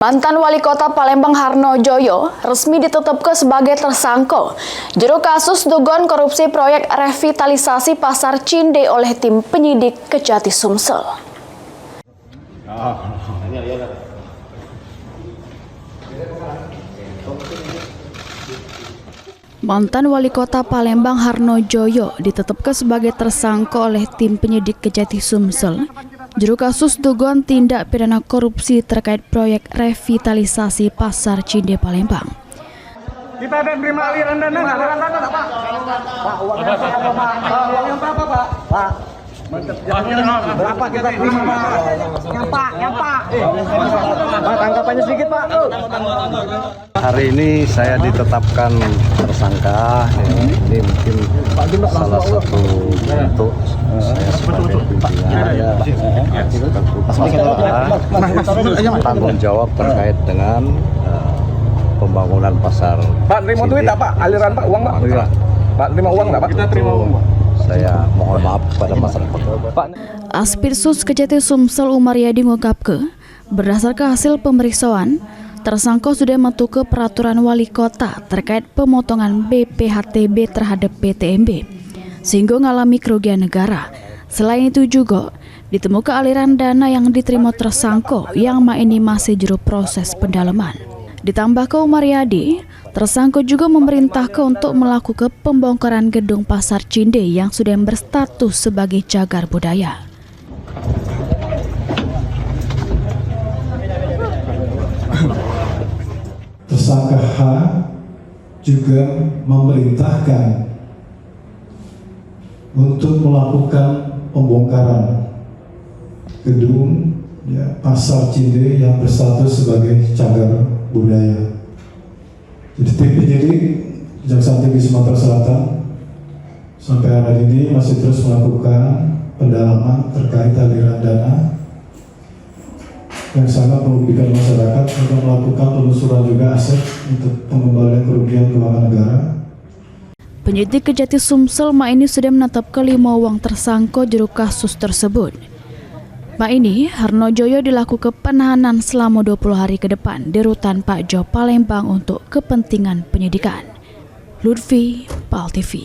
Mantan Wali Kota Palembang Harno Joyo resmi ditetapkan sebagai tersangka juru kasus dugaan korupsi proyek revitalisasi Pasar Cinde oleh tim penyidik Kejati Sumsel. Mantan Wali Kota Palembang Harno Joyo ditetapkan sebagai tersangka oleh tim penyidik Kejati Sumsel juru kasus dugaan tindak pidana korupsi terkait proyek revitalisasi Pasar Cinde Palembang. Kita ada terima aliran dana nggak? Pak, uangnya berapa, Pak? Pak, berapa kita terima, Pak? Nyampak. Pak, tanggapannya sedikit, Pak. Hari ini saya ditetapkan tersangka. Ini mungkin salah satu bentuk saya sebagai pimpinan tanggung jawab terkait dengan pembangunan pasar. Pak, terima duit tak, Pak? Aliran, Pak, uang, Pak? Iya. Pak, terima uang nggak, Pak? Kita terima uang, Pak. Saya mohon maaf kepada masyarakat. Pak. Aspirsus Kejati Sumsel Umar Yadi mengungkapkan, berdasarkan hasil pemeriksaan, tersangka sudah metu ke peraturan wali kota terkait pemotongan BPHTB terhadap PTMB, sehingga mengalami kerugian negara. Selain itu juga ditemukan aliran dana yang diterima tersangka yang ini masih juru proses pendalaman. Ditambah ke Umar Yadi, tersangka juga memerintahkan untuk melakukan pembongkaran gedung Pasar Cinde yang sudah berstatus sebagai cagar budaya. Tersangka H juga memerintahkan untuk melakukan pembongkaran gedung Pasar Cinde yang berstatus sebagai cagar budaya. Jadi tim penyidik Kejaksaan Tinggi Sumatera Selatan sampai hari ini masih terus melakukan pendalaman terkait aliran dana yang sangat merugikan masyarakat untuk melakukan penelusuran juga aset untuk pengembalian kerugian keuangan negara. Penyidik Kejati Sumsel ini sudah menetapkan 5 uang tersangka juru kasus tersebut. Ini Harno Joyo dilakukan penahanan selama 20 hari ke depan di rutan Pak Jo Palembang untuk kepentingan penyidikan. Lutfi, PAL TV.